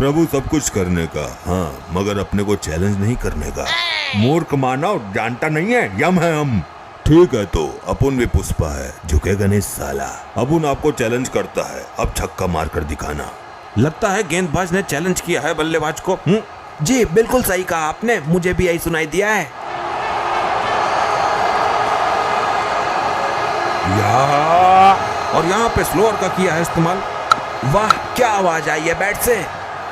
प्रभु सब कुछ करने का, हाँ, मगर अपने को चैलेंज नहीं करने का। मूर्ख मानव जानता नहीं है, यम है हम। ठीक है तो अपुन भी पुष्पा है, झुकेगा नहीं साला। अपुन आपको चैलेंज करता है, अब छक्का मारकर दिखाना। लगता है गेंदबाज ने चैलेंज किया है बल्लेबाज को। जी बिल्कुल सही कहा आपने, मुझे भी यही सुनाई दिया है। और यहाँ पे स्लोअर का किया है इस्तेमाल। वाह क्या आवाज आई है बैट से।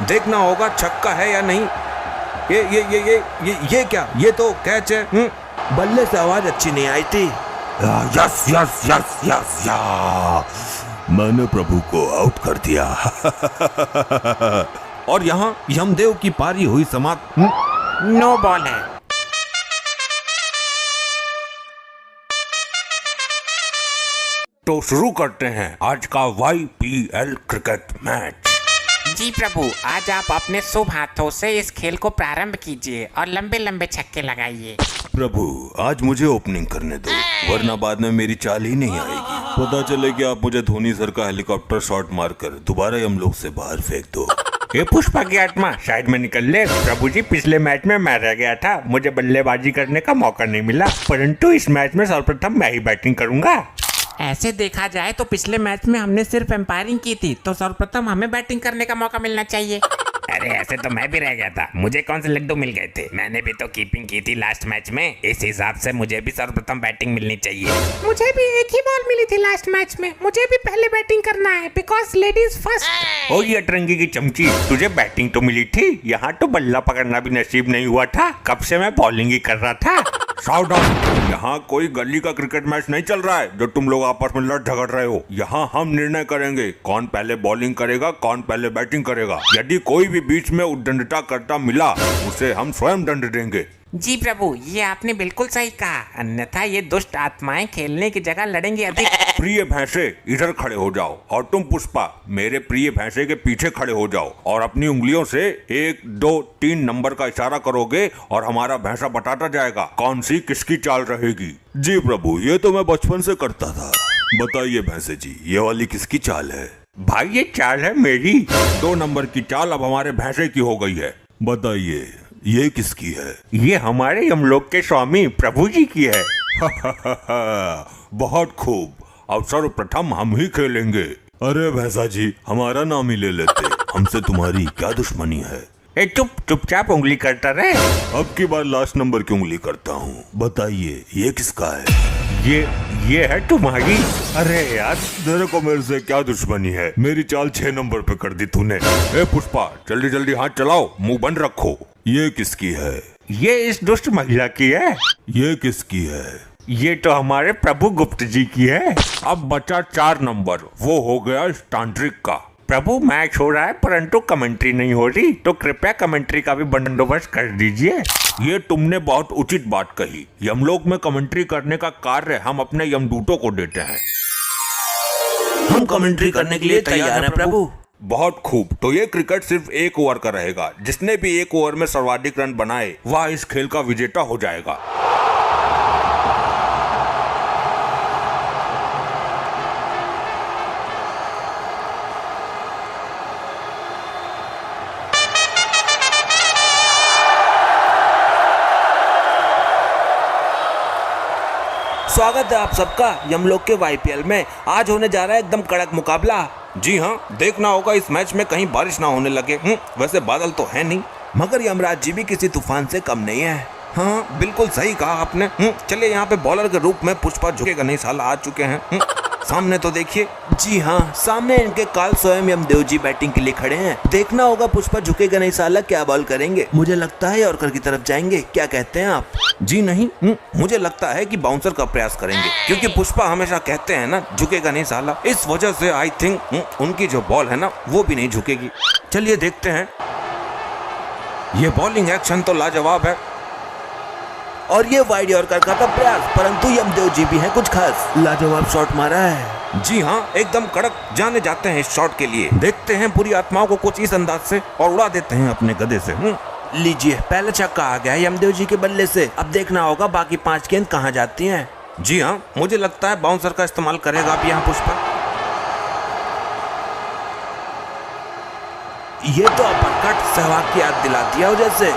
देखना होगा छक्का है या नहीं। ये क्या, ये तो कैच है। बल्ले से आवाज अच्छी नहीं आई थी। यस यस यस यस या, मैंने प्रभु को आउट कर दिया। और यहाँ यमदेव की पारी हुई समाप्त। नो बॉल है। तो शुरू करते हैं आज का YPL क्रिकेट मैच। जी प्रभु, आज आप अपने शुभ हाथों से इस खेल को प्रारंभ कीजिए और लंबे लंबे छक्के लगाइए। प्रभु आज मुझे ओपनिंग करने दो, वरना बाद में मेरी चाल ही नहीं आएगी। पता चले कि आप मुझे धोनी सर का हेलीकॉप्टर शॉट मारकर दोबारा हम लोग से बाहर फेंक दो। ये पुष्पा की आत्मा साइड में निकल ले। प्रभु जी, पिछले मैच में मैं रह गया था, मुझे बल्लेबाजी करने का मौका नहीं मिला, परंतु इस मैच में सर्वप्रथम मैं ही बैटिंग करूंगा। ऐसे देखा जाए तो पिछले मैच में हमने सिर्फ एम्पायरिंग की थी, तो सर्वप्रथम हमें बैटिंग करने का मौका मिलना चाहिए। अरे ऐसे तो मैं भी रह गया था, मुझे कौन से लड्डू मिल गए थे, मैंने भी तो कीपिंग की थी लास्ट मैच में, इस हिसाब से मुझे भी सर्वप्रथम बैटिंग मिलनी चाहिए। मुझे भी एक ही बॉल मिली थी लास्ट मैच में, मुझे भी पहले बैटिंग करना है, बिकॉज लेडीज फर्स्ट। ओ ये अतरंगी की चमची, तुझे बैटिंग तो मिली थी, यहाँ तो बल्ला पकड़ना भी नसीब नहीं हुआ था, कब से मैं बॉलिंग ही कर रहा था। साउथ यहाँ कोई गली का क्रिकेट मैच नहीं चल रहा है जो तुम लोग आपस में लड़ झगड़ रहे हो। यहाँ हम निर्णय करेंगे कौन पहले बॉलिंग करेगा, कौन पहले बैटिंग करेगा। यदि कोई भी बीच में उद्दंडता करता मिला, उसे हम स्वयं दंड देंगे। जी प्रभु, ये आपने बिल्कुल सही कहा, अन्यथा ये दुष्ट आत्माएं खेलने की जगह लड़ेंगी अधिक। प्रिय भैंसे इधर खड़े हो जाओ, और तुम पुष्पा मेरे प्रिय भैंसे के पीछे खड़े हो जाओ, और अपनी उंगलियों से 1 2 3 नंबर का इशारा करोगे और हमारा भैंसा बताता जाएगा कौन सी किसकी चाल रहेगी। जी प्रभु, ये तो मैं बचपन से करता था। बताइए भैंसे जी, ये वाली किसकी चाल है? भाई ये चाल है मेरी। 2 नंबर की चाल अब हमारे भैंसे की हो गई है। बताइए ये किसकी है? ये हमारे यमलोक के स्वामी प्रभु जी की है। बहुत खूब, अब सर्वप्रथम हम ही खेलेंगे। अरे भैंसा जी, हमारा नाम ही ले लेते, हमसे तुम्हारी क्या दुश्मनी है? चुपचाप उंगली करता रहे। अब की बार लास्ट नंबर की उंगली करता हूँ। बताइए ये किसका है? ये है तुम्हारी। अरे यार, तेरे को मेरे से क्या दुश्मनी है? मेरी चाल 6 नंबर पे कर दी तूने। ए पुष्पा, जल्दी जल्दी हाथ चलाओ, मुंह बंद रखो। ये किसकी है? ये इस दुष्ट महिला की है। ये किसकी है? ये तो हमारे प्रभु गुप्त जी की है। अब बचा 4 नंबर, वो हो गया इस तांत्रिक का। प्रभु मैच हो रहा है परंतु कमेंट्री नहीं हो रही, तो कृपया कमेंट्री का भी बंदोबस्त कर दीजिए। ये तुमने बहुत उचित बात कही। यमलोक में कमेंट्री करने का कार्य हम अपने यमदूतों को देते हैं। हम कमेंट्री करने के लिए तैयार हैं प्रभु। बहुत खूब, तो ये क्रिकेट सिर्फ 1 ओवर का रहेगा। जिसने भी 1 ओवर में सर्वाधिक रन बनाए वह इस खेल का विजेता हो जाएगा। स्वागत है आप सबका यमलोक के YPL में। आज होने जा रहा है एकदम कड़क मुकाबला। जी हाँ, देखना होगा इस मैच में कहीं बारिश ना होने लगे। वैसे बादल तो है नहीं, मगर यमराज जी भी किसी तूफान से कम नहीं है। हाँ बिल्कुल सही कहा आपने। चलिए, यहाँ पे बॉलर के रूप में पुष्पा झुकेगा नहीं साला आ चुके हैं। सामने तो देखिए। जी हाँ, सामने इनके काल स्वयं यमदेव जी बैटिंग के लिए खड़े हैं। देखना होगा पुष्पा झुकेगा नहीं साला क्या बॉल करेंगे। मुझे लगता है यॉर्कर की तरफ जाएंगे, क्या कहते हैं आप? जी नहीं, मुझे लगता है कि बाउंसर का प्रयास करेंगे, क्योंकि पुष्पा हमेशा कहते हैं ना झुकेगा नहीं साला। इस वजह से आई थिंक उनकी जो बॉल है ना वो भी नहीं झुकेगी। चलिए देखते हैं। ये बॉलिंग एक्शन तो लाजवाब है। और ये वाइड यॉर्कर का था प्रयास, परंतु यमदेव जी भी हैं कुछ खास। लाजवाब शॉट मारा है। जी हाँ, एकदम कड़क जाने जाते हैं इस शॉट के लिए। देखते हैं पूरी आत्माओं को कुछ इस अंदाज से और उड़ा देते हैं अपने गधे से। लीजिए, पहले छक्का आ गया यमदेव जी के बल्ले से। अब देखना होगा बाकी 5 गेंद कहाँ जाती हैं। जी हाँ, मुझे लगता है बाउंसर का इस्तेमाल करेगा अब यहाँ पुष्पा। ये तो अपरकट सहवाग की याद दिलाती है जैसे।